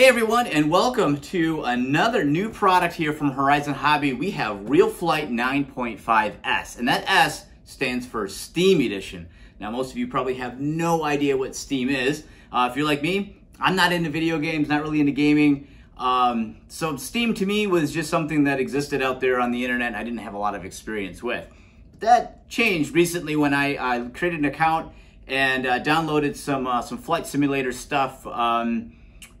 Hey everyone, and welcome to another new product here from Horizon Hobby. We have RealFlight 9.5S, and that S stands for Steam Edition. Now, most of you probably have no idea what Steam is. If you're like me, I'm not into video games, not really into gaming. So Steam to me was just something that existed out there on the internet and I didn't have a lot of experience with. That changed recently when I created an account and downloaded some flight simulator stuff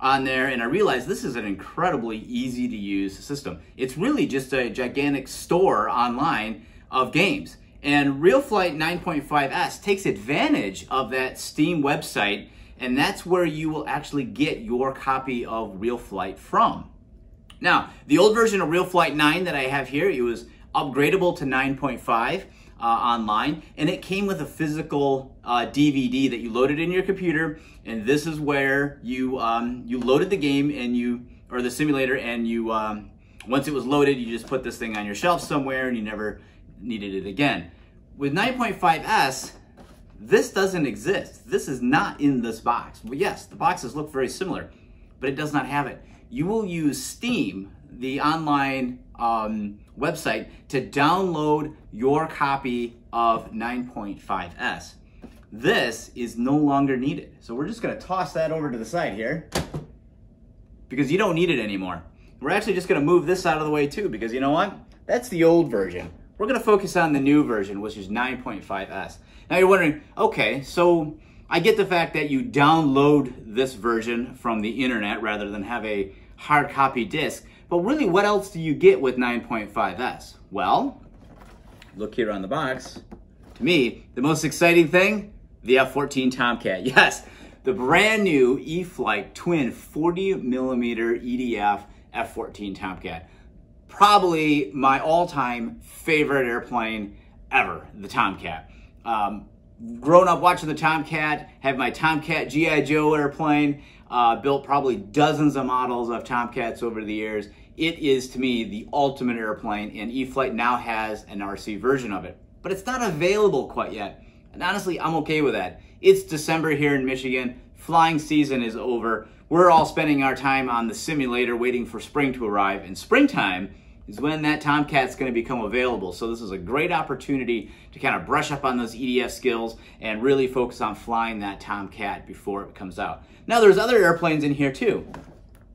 on there, and I realized this is an incredibly easy to use system. It's really just a gigantic store online of games. And RealFlight 9.5S takes advantage of that Steam website, and that's where you will actually get your copy of RealFlight from. Now, the old version of RealFlight 9 that I have here, it was upgradable to 9.5 online, and it came with a physical DVD that you loaded in your computer, and this is where you loaded the game or the simulator, and once it was loaded, you just put this thing on your shelf somewhere and you never needed it again. With 9.5S, this doesn't exist. This is not in this box. Well, yes, the boxes look very similar, but it does not have it. You will use Steam, the online website, to download your copy of 9.5S. This is no longer needed. So we're just gonna toss that over to the side here because you don't need it anymore. We're actually just gonna move this out of the way too, because you know what? That's the old version. We're gonna focus on the new version, which is 9.5S. Now you're wondering, okay, so I get the fact that you download this version from the internet rather than have a hard copy disc, but really what else do you get with 9.5S? Well, look here on the box. To me, the most exciting thing, the F-14 Tomcat. Yes, the brand new e-flite twin 40mm EDF F-14 Tomcat. Probably my all-time favorite airplane ever, the Tomcat. Grown up watching the Tomcat, have my Tomcat G.I. Joe airplane, built probably dozens of models of Tomcats over the years. It is, to me, the ultimate airplane, and e-flite now has an RC version of it. But it's not available quite yet. And honestly, I'm okay with that. It's December here in Michigan. Flying season is over. We're all spending our time on the simulator waiting for spring to arrive. And springtime is when that Tomcat's going to become available. So this is a great opportunity to kind of brush up on those EDF skills and really focus on flying that Tomcat before it comes out. Now there's other airplanes in here too.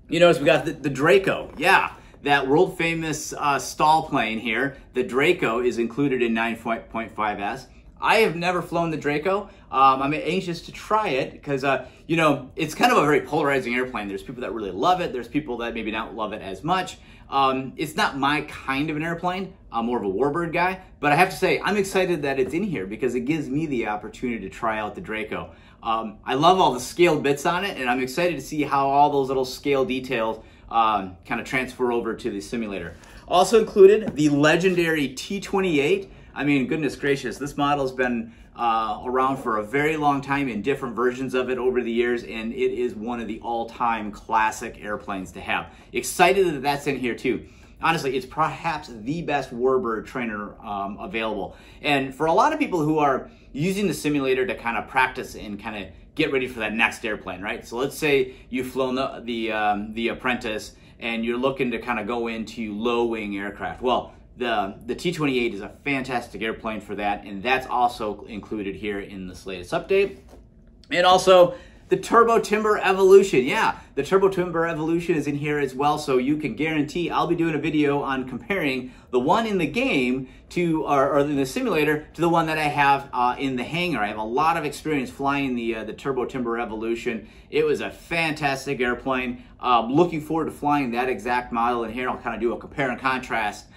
You notice we got the Draco. Yeah, that world famous stall plane here. The Draco is included in 9.5S. I have never flown the Draco. I'm anxious to try it because, you know, it's kind of a very polarizing airplane. There's people that really love it. There's people that maybe don't love it as much. It's not my kind of an airplane. I'm more of a warbird guy. But I have to say, I'm excited that it's in here because it gives me the opportunity to try out the Draco. I love all the scaled bits on it, and I'm excited to see how all those little scale details kind of transfer over to the simulator. Also included, the legendary T-28. I mean, goodness gracious, this model's been around for a very long time in different versions of it over the years, and it is one of the all-time classic airplanes to have. Excited that that's in here too. Honestly, it's perhaps the best warbird trainer available. And for a lot of people who are using the simulator to kind of practice and kind of get ready for that next airplane, right? So let's say you've flown the Apprentice and you're looking to kind of go into low-wing aircraft. Well, the T-28 is a fantastic airplane for that, and that's also included here in this latest update. And also, the Turbo Timber Evolution. Yeah, the Turbo Timber Evolution is in here as well, so you can guarantee I'll be doing a video on comparing the one in the game to, or in the simulator, to the one that I have in the hangar. I have a lot of experience flying the Turbo Timber Evolution. It was a fantastic airplane. Looking forward to flying that exact model in here. I'll kind of do a compare and contrast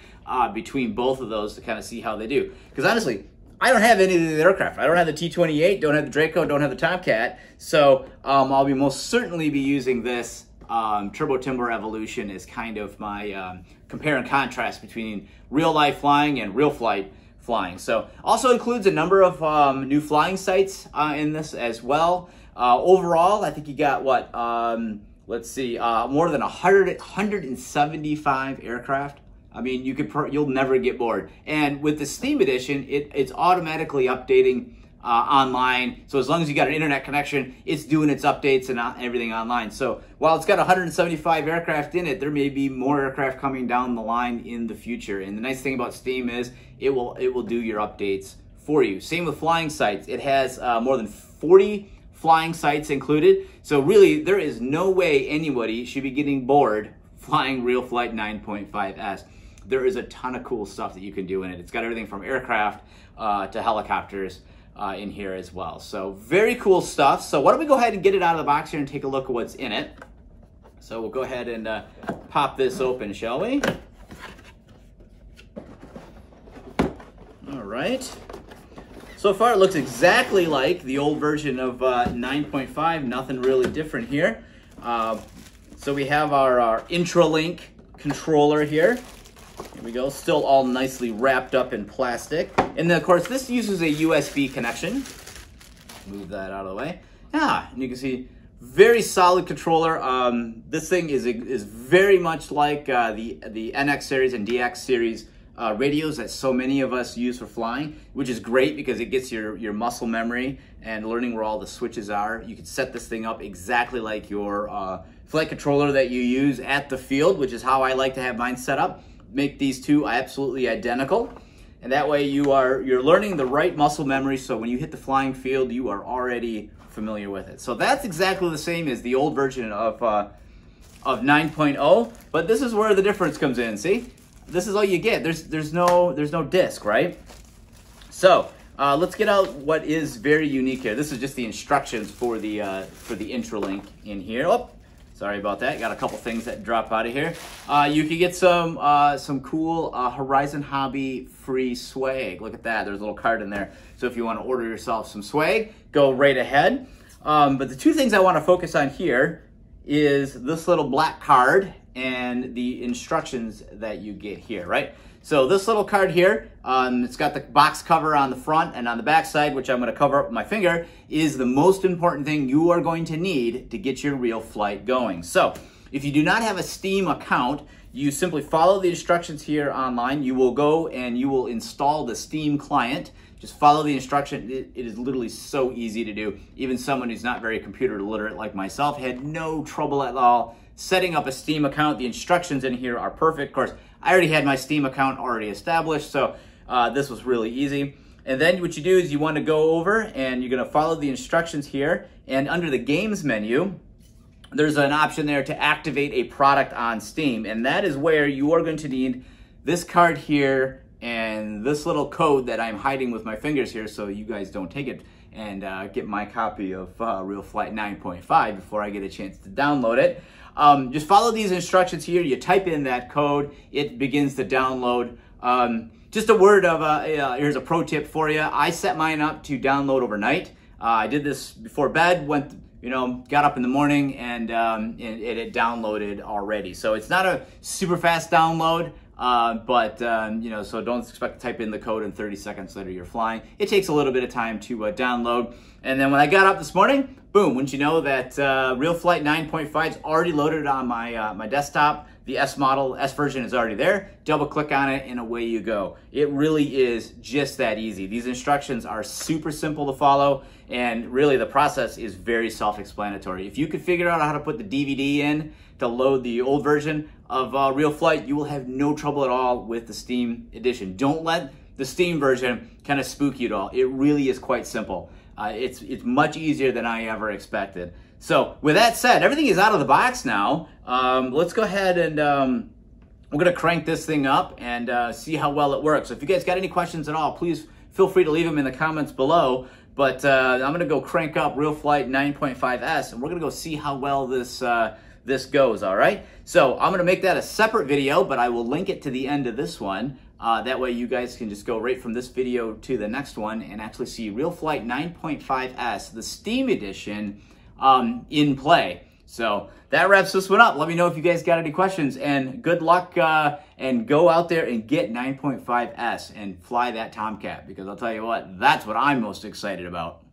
between both of those to kind of see how they do. Because honestly, I don't have any of the aircraft. I don't have the T-28, don't have the Draco, don't have the Tomcat. So I'll be most certainly be using this Turbo Timber Evolution as kind of my compare and contrast between real life flying and RealFlight flying. So also includes a number of new flying sites in this as well. Overall, I think you got what, let's see, more than 175 aircraft. I mean, you'll never get bored. And with the Steam Edition, it's automatically updating online. So as long as you got an internet connection, it's doing its updates and everything online. So while it's got 175 aircraft in it, there may be more aircraft coming down the line in the future. And the nice thing about Steam is it will do your updates for you. Same with flying sites. It has more than 40 flying sites included. So really, there is no way anybody should be getting bored flying RealFlight 9.5S. There is a ton of cool stuff that you can do in it. It's got everything from aircraft to helicopters in here as well. So very cool stuff. So why don't we go ahead and get it out of the box here and take a look at what's in it. So we'll go ahead and pop this open, shall we? All right. So far, it looks exactly like the old version of 9.5. Nothing really different here. So we have our Intralink controller here. Here we go. Still all nicely wrapped up in plastic. And then, of course, this uses a USB connection. Move that out of the way. Yeah, and you can see very solid controller. This thing is very much like the NX series and DX series radios that so many of us use for flying, which is great because it gets your muscle memory and learning where all the switches are. You can set this thing up exactly like your flight controller that you use at the field, which is how I like to have mine set up. Make these two absolutely identical, and that way you're learning the right muscle memory, so when you hit the flying field, you are already familiar with it. So that's exactly the same as the old version of 9.0, but this is where the difference comes in. See? This is all you get. There's no disc, right? So let's get out what is very unique here. This is just the instructions for the Intralink in here. Oh, sorry about that. Got a couple things that drop out of here. You can get some cool Horizon Hobby free swag. Look at that. There's a little card in there. So if you want to order yourself some swag, go right ahead. But the two things I want to focus on here is this little black card and the instructions that you get here, right? So this little card here, it's got the box cover on the front, and on the back side, which I'm going to cover up with my finger, is the most important thing you are going to need to get your RealFlight going. So if you do not have a Steam account, you simply follow the instructions here online. You will go and you will install the Steam client. Just follow the instruction. It is literally so easy to do. Even someone who's not very computer literate like myself had no trouble at all setting up a Steam account. The instructions in here are perfect. Of course, I already had my Steam account already established, so this was really easy. And then what you do is you want to go over and you're going to follow the instructions here. And under the games menu, there's an option there to activate a product on Steam. And that is where you are going to need this card here and this little code that I'm hiding with my fingers here so you guys don't take it and get my copy of RealFlight 9.5 before I get a chance to download it. Just follow these instructions here. You type in that code, it begins to download. Just a word of, here's a pro tip for you. I set mine up to download overnight. I did this before bed, got up in the morning, and it downloaded already. So it's not a super fast download, so don't expect to type in the code and 30 seconds later you're flying. It takes a little bit of time to download. And then when I got up this morning, boom, wouldn't you know that RealFlight 9.5 is already loaded on my desktop. The S version is already there. Double click on it and away you go. It really is just that easy. These instructions are super simple to follow, and really the process is very self-explanatory. If you could figure out how to put the DVD in to load the old version of RealFlight, you will have no trouble at all with the Steam edition. Don't let the Steam version kind of spook you at all. It really is quite simple. It's much easier than I ever expected. So with that said, everything is out of the box now. Let's go ahead and we're gonna crank this thing up and see how well it works. So if you guys got any questions at all, please feel free to leave them in the comments below. But I'm gonna go crank up RealFlight 9.5S and we're gonna go see how well this goes, all right? So I'm gonna make that a separate video, but I will link it to the end of this one. That way you guys can just go right from this video to the next one and actually see RealFlight 9.5S, the Steam edition, in play. So that wraps this one up. Let me know if you guys got any questions, and good luck and go out there and get 9.5S and fly that Tomcat, because I'll tell you what, that's what I'm most excited about.